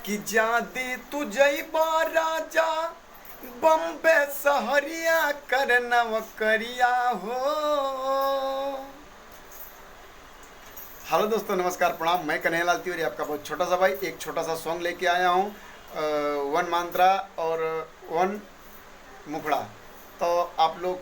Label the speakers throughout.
Speaker 1: कि जादी तू जइबा राजा बम्बे सहरिया कर नवकरिया हो। हेलो दोस्तों, नमस्कार, प्रणाम। मैं कन्हैयालाल तिवारी, आपका बहुत छोटा सा भाई, एक छोटा सा सॉन्ग लेके आया हूँ। वन मांत्रा और वन मुखड़ा। तो आप लोग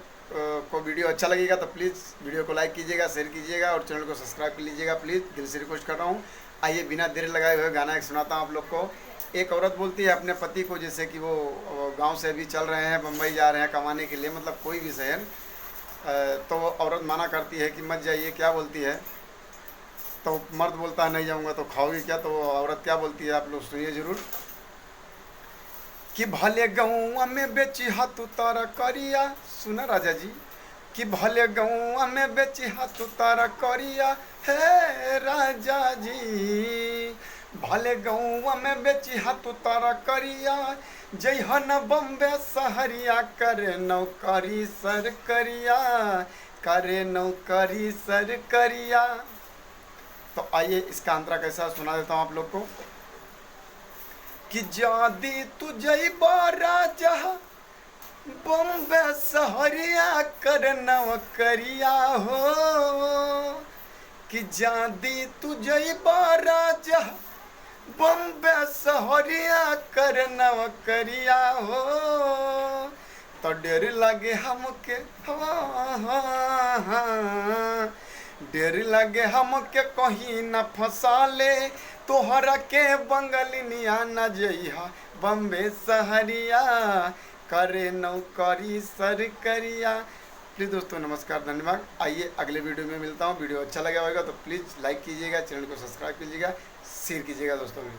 Speaker 1: को वीडियो अच्छा लगेगा तो प्लीज़ वीडियो को लाइक कीजिएगा, शेयर कीजिएगा और चैनल को सब्सक्राइब कर लीजिएगा। प्लीज़ दिल से रिक्वेस्ट कर रहा हूँ। आइए बिना देर लगाए हुए गाना एक सुनाता हूँ आप लोग को। एक औरत बोलती है अपने पति को, जैसे कि वो गांव से अभी चल रहे हैं, बम्बई जा रहे हैं कमाने के लिए, मतलब कोई भी शहर। तो वो औरत माना करती है कि मत जाइए। क्या बोलती है? तो मर्द बोलता है नहीं जाऊँगा। तो खाओगी क्या? तो औरत क्या बोलती है, आप लोग सुनिए ज़रूर। कि भले गौआ में बेची हाथ उतारा करिया, सुना राजा जी, कि भले गौआ में बेची हाथ उतारा करिया हे राजा जी, भले गौआ में बेची हाथ उतारा करिया, जइहन बम्बे सहरिया करे नौकरी सर करिया, करे नौकरी सर करिया। तो आइए इसका अंतरा कैसा सुना देता हूँ आप लोग को। कि जादी तू जइबा राजा बम्बे सहरिया कर नवकरिया हो। कि जादी तू जइबा राजा बम्बे सहरिया कर नवकरिया हो। तो डर लगे हमके, डर लगे हमके कहीं न फंसा ले, तोहरा के बंगलिनिया न जइहा बम्बे सहरिया करे नौकरी सर करिया। प्लीज़ दोस्तों, नमस्कार, धन्यवाद। आइए अगले वीडियो में मिलता हूँ। वीडियो अच्छा लगा होगा तो प्लीज़ लाइक कीजिएगा, चैनल को सब्सक्राइब कीजिएगा, शेयर कीजिएगा दोस्तों में।